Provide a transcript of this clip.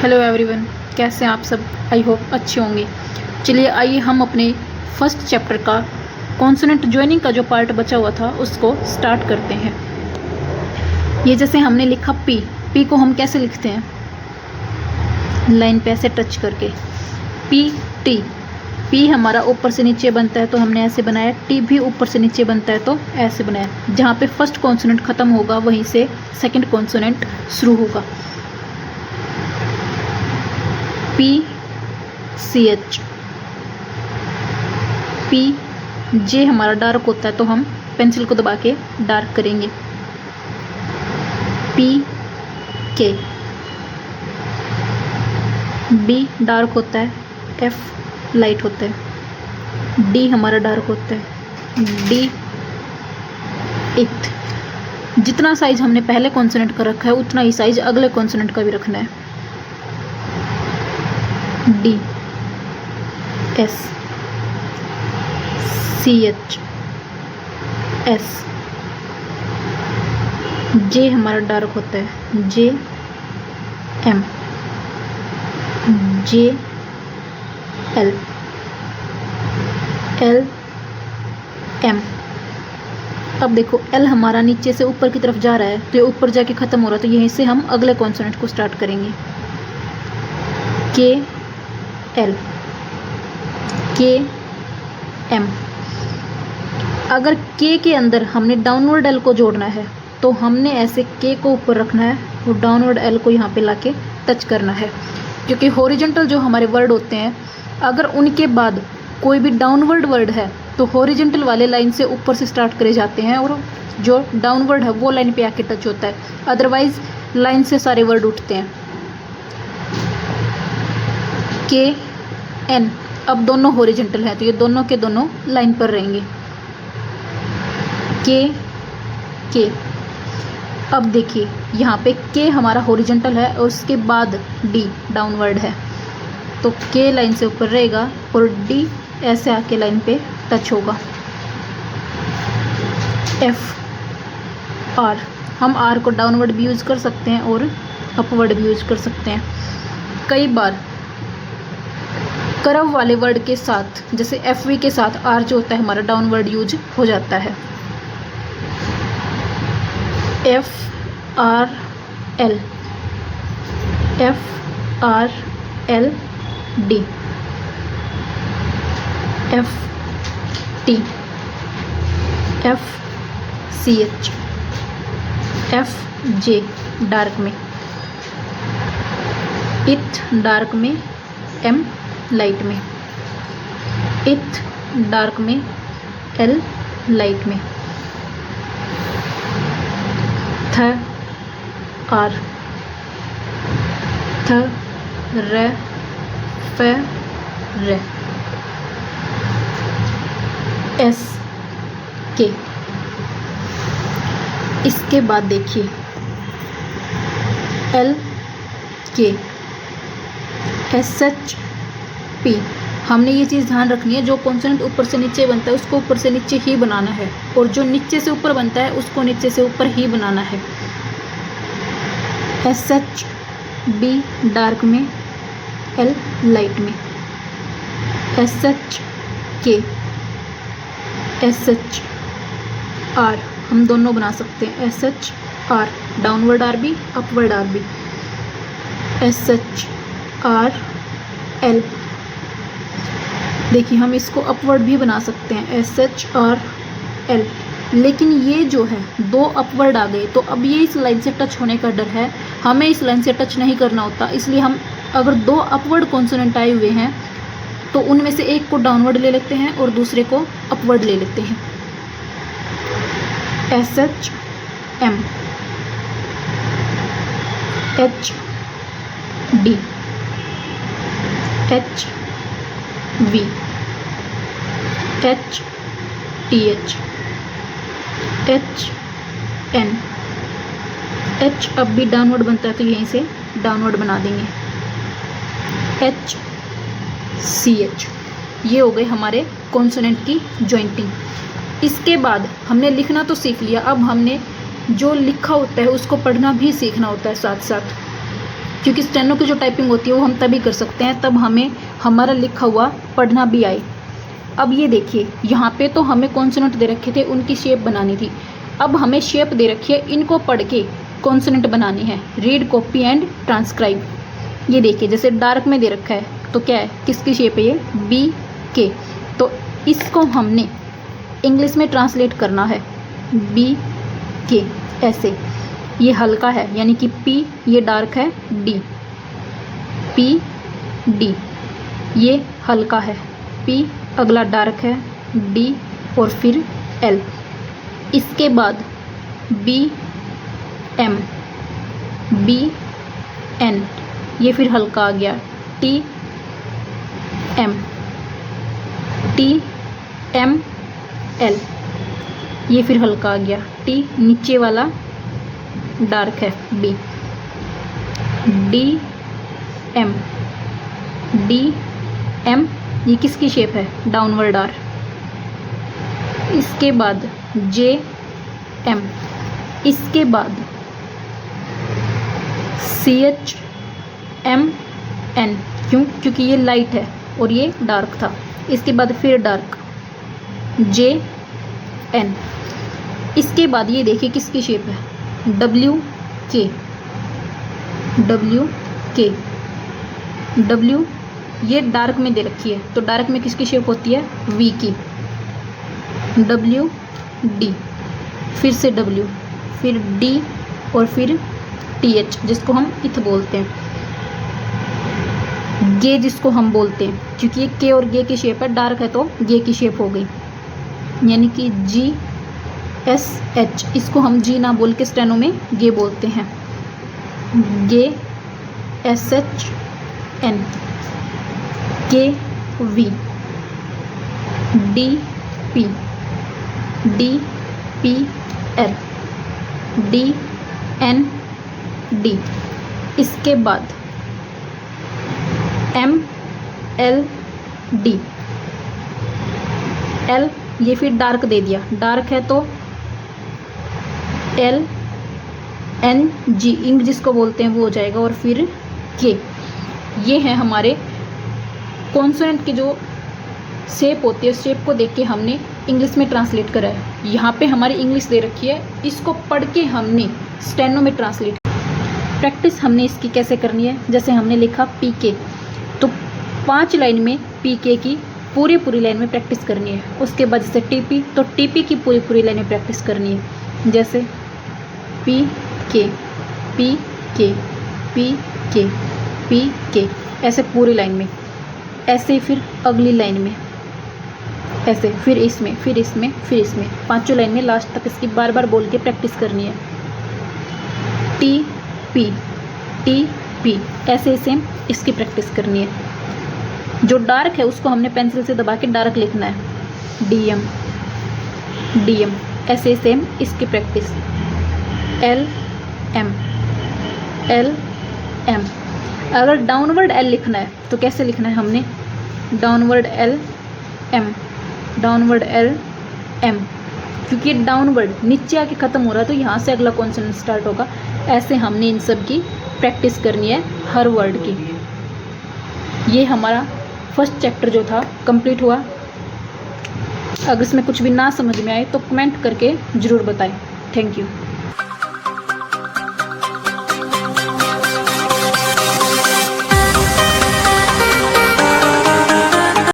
Hello everyone, कैसे हैं आप सब। आई होप अच्छे होंगे। चलिए आइए हम अपने फर्स्ट चैप्टर का कॉन्सोनेंट ज्वाइनिंग का जो पार्ट बचा हुआ था उसको स्टार्ट करते हैं। ये जैसे हमने लिखा पी को हम कैसे लिखते हैं, लाइन पे ऐसे टच करके। पी हमारा ऊपर से नीचे बनता है तो हमने ऐसे बनाया। टी भी ऊपर से नीचे बनता है तो ऐसे बनाया। जहाँ पे फर्स्ट कॉन्सोनेंट ख़त्म होगा वहीं से सेकंड कॉन्सोनेंट शुरू होगा। PCH। जे हमारा डार्क होता है तो हम पेंसिल को दबा के डार्क करेंगे। PK। B डार्क होता है, F लाइट होता है, D हमारा डार्क होता है, D इथ। जितना साइज हमने पहले कॉन्सोनेंट का रखा है उतना ही साइज अगले कॉन्सोनेंट का भी रखना है। D S CH S। J हमारा डार्क होता है, J M J L L M। अब देखो L हमारा नीचे से ऊपर की तरफ जा रहा है तो ये ऊपर जाके ख़त्म हो रहा है तो यहीं से हम अगले कॉन्सोनेंट को स्टार्ट करेंगे। K L K M। अगर K के अंदर हमने डाउनवर्ड L को जोड़ना है तो हमने ऐसे K को ऊपर रखना है और डाउनवर्ड L को यहाँ पे लाके टच करना है। क्योंकि हॉरिजॉन्टल जो हमारे वर्ड होते हैं अगर उनके बाद कोई भी डाउनवर्ड वर्ड है तो हॉरिजॉन्टल वाले लाइन से ऊपर से स्टार्ट करे जाते हैं और जो डाउनवर्ड है वो लाइन पे आके टच होता है। अदरवाइज लाइन से सारे वर्ड उठते हैं। के एन। अब दोनों हॉरिजॉन्टल है तो ये दोनों के दोनों लाइन पर रहेंगे। के अब देखिए यहाँ पे के हमारा हॉरिजॉन्टल है और उसके बाद डी डाउनवर्ड है तो के लाइन से ऊपर रहेगा और डी ऐसे आके लाइन पे टच होगा। F R. हम आर को डाउनवर्ड भी यूज़ कर सकते हैं और अपवर्ड भी यूज़ कर सकते हैं। कई बार कर्व वाले वर्ड के साथ जैसे एफ वी के साथ आर जो होता है हमारा डाउनवर्ड यूज हो जाता है। F R L D F T CH J dark में, इथ डार्क में, M लाइट में, इथ डार्क में, L लाइट में, थ R थ र फ र S के। इसके बाद देखिए L के SH P। हमने ये चीज़ ध्यान रखनी है जो कॉन्सोनेंट ऊपर से नीचे बनता है उसको ऊपर से नीचे ही बनाना है और जो नीचे से ऊपर बनता है उसको नीचे से ऊपर ही बनाना है। SH B डार्क में, L लाइट में, SH के SH R। हम दोनों बना सकते हैं SH R downward R B upward R B. SH R L। देखिए हम इसको अपवर्ड भी बना सकते हैं SH R L। लेकिन ये जो है दो अपवर्ड आ गए तो अब ये इस लाइन से टच होने का डर है, हमें इस लाइन से टच नहीं करना होता। इसलिए हम अगर दो अपवर्ड कॉन्सोनेंट आए हुए हैं तो उनमें से एक को डाउनवर्ड ले लेते हैं और दूसरे को अपवर्ड ले लेते हैं। SH M H D H V H TH H N H अब भी डाउनवर्ड बनता है तो यहीं से डाउनवर्ड बना देंगे। H CH। ये हो गए हमारे कॉन्सोनेंट की जॉइंटिंग। इसके बाद हमने लिखना तो सीख लिया, अब हमने जो लिखा होता है उसको पढ़ना भी सीखना होता है साथ साथ। क्योंकि स्टेनो की जो टाइपिंग होती है वो हम तभी कर सकते हैं तब हमें हमारा लिखा हुआ पढ़ना भी आए। अब ये देखिए, यहाँ पे तो हमें कॉन्सोनेंट दे रखे थे, उनकी शेप बनानी थी। अब हमें शेप दे रखी है, इनको पढ़ के कॉन्सोनेंट बनानी है। Read, copy and transcribe. ये देखिए, जैसे डार्क में दे रखा है तो क्या है, किसकी शेप है ये, बी के। तो इसको हमने इंग्लिश में ट्रांसलेट करना है, बी के ऐसे। ये हल्का है यानी कि पी, ये डार्क है डी, पी डी। ये हल्का है पी, अगला डार्क है डी और फिर एल। इसके बाद बी एम, बी एन, ये फिर हल्का आ गया T M, T M L, ये फिर हल्का आ गया टी, नीचे वाला डार्क है B, D M, D M, ये किसकी शेप है, डाउनवर्ड आर। इसके बाद जे एम, इसके बाद सी एच एम एन, क्यों, क्योंकि ये लाइट है और ये डार्क था। इसके बाद फिर डार्क जे एन। इसके बाद ये देखिए किसकी शेप है, डब्ल्यू के, डब्ल्यू के, डब्ल्यू ये डार्क में दे रखी है तो डार्क में किसकी शेप होती है, वी की, डब्ल्यू डी, फिर से डब्ल्यू, फिर डी और फिर टी एच जिसको हम इथ बोलते हैं, गे जिसको हम बोलते हैं, क्योंकि ये के और गे की शेप है, डार्क है तो गे की शेप हो गई, यानी कि जी एस एच, इसको हम जी ना बोल के स्टेनो में गे बोलते हैं, गे S H N, K V, D P, D P L, D N D. इसके बाद एम एल डी, एल ये फिर डार्क दे दिया, डार्क है तो एल एन जी, इंक जिसको बोलते हैं वो हो जाएगा, और फिर के। ये है हमारे कॉन्सोनेंट की जो शेप होती है, शेप को देख के हमने इंग्लिश में ट्रांसलेट करा है। यहाँ पे हमारी इंग्लिश दे रखी है, इसको पढ़ के हमने स्टेनो में ट्रांसलेट। प्रैक्टिस हमने इसकी कैसे करनी है, जैसे हमने लिखा पी के, तो 5 लाइन में पी के की पूरी लाइन में प्रैक्टिस करनी है। उसके बाद जैसे टीपी, तो टीपी की पूरी लाइन में प्रैक्टिस करनी है, जैसे पी के, पी के, पी के, पी के, ऐसे पूरी लाइन में। ऐसे फिर अगली लाइन में ऐसे, फिर इसमें, फिर इसमें, फिर इसमें, 5 लाइन में लास्ट तक इसकी बार बोल के प्रैक्टिस करनी है। टी पी ऐसे सेम इसकी प्रैक्टिस करनी है। जो डार्क है उसको हमने पेंसिल से दबा के डार्क लिखना है, डी एम ऐसे सेम इसकी प्रैक्टिस। एल एम, अगर डाउनवर्ड एल लिखना है तो कैसे लिखना है हमने, डाउनवर्ड एल एम, क्योंकि डाउनवर्ड नीचे आके ख़त्म हो रहा है तो यहाँ से अगला कॉन्सोनेंट स्टार्ट होगा। ऐसे हमने इन सब की प्रैक्टिस करनी है हर वर्ड की। ये हमारा फर्स्ट चैप्टर जो था कंप्लीट हुआ। अगर इसमें कुछ भी ना समझ में आए तो कमेंट करके ज़रूर बताएं। Thank you.